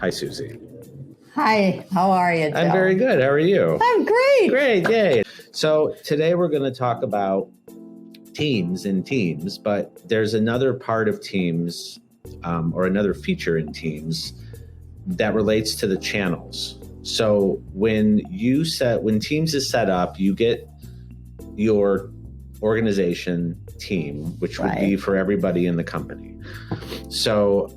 Hi, Suzy. Hi, how are you, Joe? I'm very good. How are you? I'm great. Great, yay. So today we're going to talk about teams and Teams, but there's another part of Teams or another feature in Teams that relates to the channels. So when Teams is set up, you get your organization team, which would be for everybody in the company. So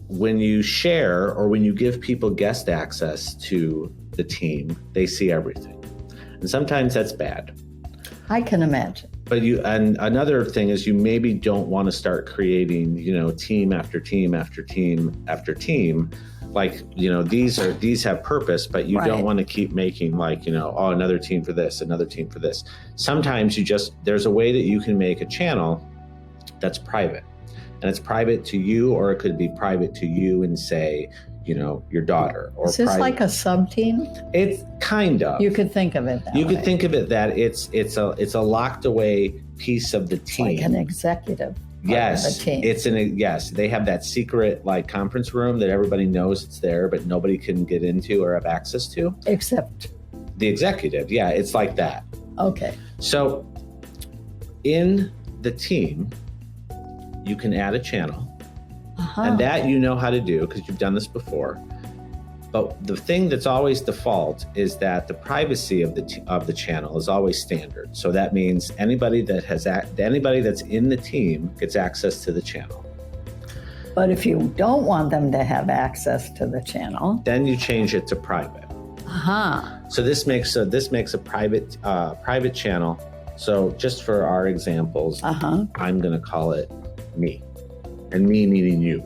when you share or when you give people guest access to the team, they see everything. And sometimes that's bad. I can imagine. But and another thing is you maybe don't want to start creating, team after team after team after team. Like, these have purpose, but you don't want to keep making another team for this, another team for this. Sometimes there's a way that you can make a channel that's private. And it's private to you, or it could be private to you and say, your daughter. Or is this like a sub-team? It's kind of. You could think of it that You way. could think of it that it's a locked away piece of the team. It's like an executive. Yes, team. They have that secret conference room that everybody knows it's there, but nobody can get into or have access to. Except the executive. Yeah, it's like that. Okay. So in the team, you can add a channel, and that you know how to do because you've done this before. But the thing that's always default is that the privacy of the channel is always standard. So that means anybody that's in the team gets access to the channel. But if you don't want them to have access to the channel, then you change it to private. So this makes a private channel. So just for our examples, I'm going to call it me, and me meaning you.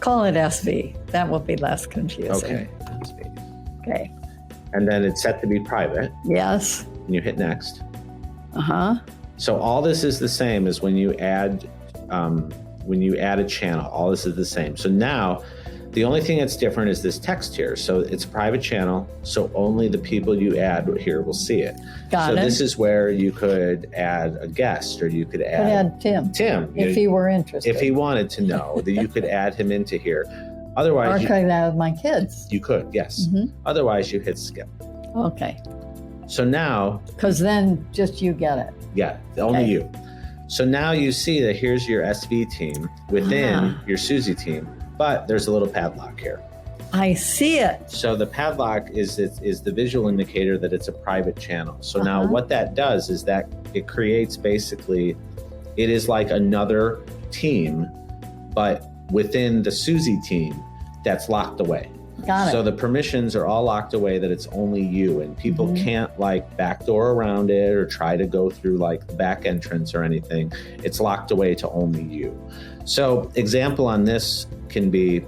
Call it SV. That will be less confusing. Okay. Okay. And then it's set to be private. Yes. And you hit next. So all this is the same as when you add a channel. All this is the same. So now the only thing that's different is this text here. So it's a private channel, so only the people you add here will see it. Got it. So this is where you could add a guest, or you could add Tim. If he were interested. If he wanted to know, that you could add him into here. Otherwise, or could I add my kids? You could, yes. Otherwise, you hit skip. Okay. So now, because then just you get it. Yeah, only you. So now you see that here's your SV team within your Suzy team. But there's a little padlock here. I see it. So the padlock is the visual indicator that it's a private channel. So now what that does is that it creates it is like another team, but within the Suzy team that's locked away. Got it. So the permissions are all locked away that it's only you, and people can't backdoor around it or try to go through the back entrance or anything. It's locked away to only you. So example on this can be,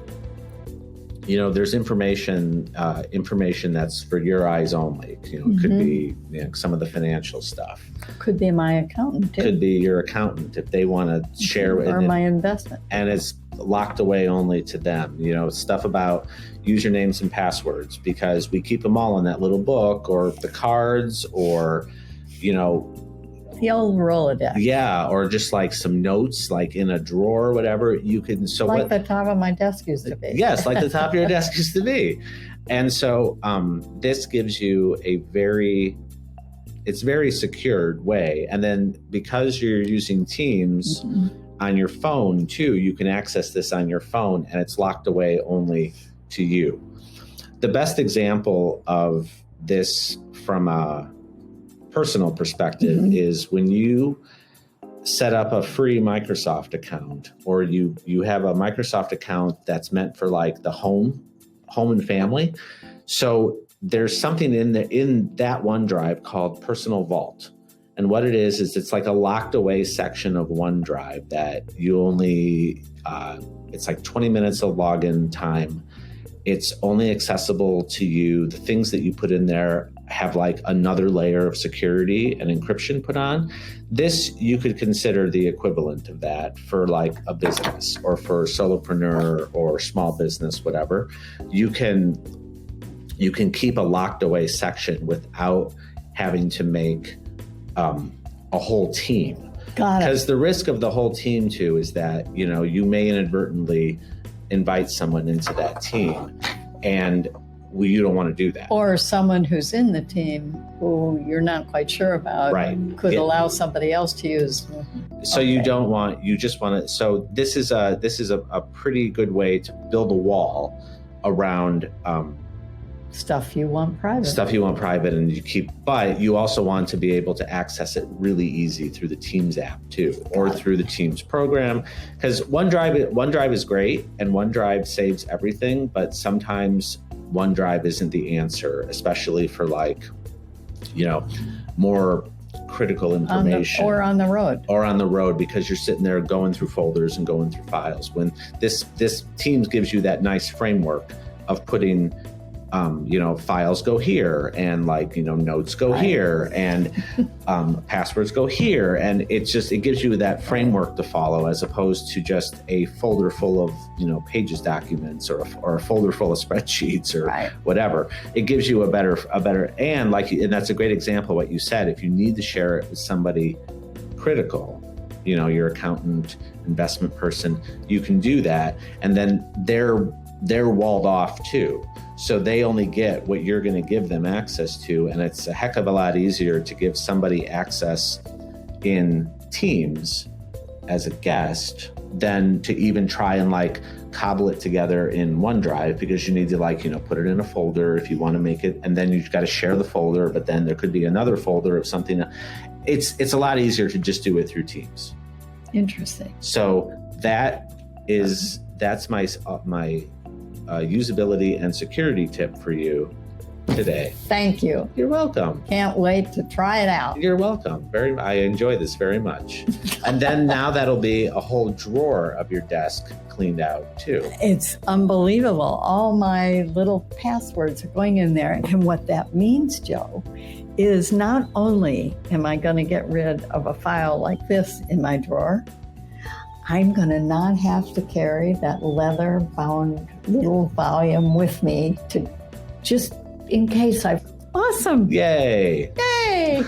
there's information that's for your eyes only. It could be some of the financial stuff. Could be my accountant too. Could be your accountant if they want to share it. Or my investment. And it's locked away only to them. Stuff about usernames and passwords, because we keep them all in that little book, or the cards, or the old Rolodex. Yeah, or just some notes in a drawer or whatever. You can the top of my desk used to be. Yes, like the top of your desk used to be. And so this gives you it's very secured way. And then because you're using Teams on your phone too, you can access this on your phone, and it's locked away only to you. The best example of this from a personal perspective is when you set up a free Microsoft account, or you have a Microsoft account that's meant for the home and family. So there's something in that OneDrive called Personal Vault. And what it is it's like a locked away section of OneDrive that you only, it's 20 minutes of login time. It's only accessible to you. The things that you put in there have another layer of security and encryption put on. This, you could consider the equivalent of that for a business, or for a solopreneur or small business, whatever. You can keep a locked away section without having to make a whole team. Got it. Because the risk of the whole team too is that, you may inadvertently invite someone into that team, and you don't want to do that. Or someone who's in the team who you're not quite sure about could allow somebody else to use. So you don't want, you just want to, so this is a pretty good way to build a wall around stuff you want private. And you keep, but you also want to be able to access it really easy through the Teams app too, or through the Teams program. Because OneDrive is great, and OneDrive saves everything, but sometimes OneDrive isn't the answer, especially for more critical information. Or on the road. Because you're sitting there going through folders and going through files. When this Teams gives you that nice framework of putting files go here, and notes go here, and passwords go here, and it gives you that framework to follow, as opposed to just a folder full of pages documents, or a folder full of spreadsheets, or whatever. It gives you a better and that's a great example of what you said. If you need to share it with somebody critical, your accountant, investment person, you can do that, and then they're walled off too. So they only get what you're going to give them access to. And it's a heck of a lot easier to give somebody access in Teams as a guest than to even try and cobble it together in OneDrive, because you need to put it in a folder if you want to make it. And then you've got to share the folder, but then there could be another folder of something. It's a lot easier to just do it through Teams. Interesting. So that's my usability and security tip for you today. Thank you. You're welcome. Can't wait to try it out. You're welcome. I enjoy this very much. And then now that'll be a whole drawer of your desk cleaned out too. It's unbelievable. All my little passwords are going in there. And what that means, Joe, is not only am I going to get rid of a file like this in my drawer, I'm going to not have to carry that leather-bound little volume with me to just in case Awesome. Yay. Yay.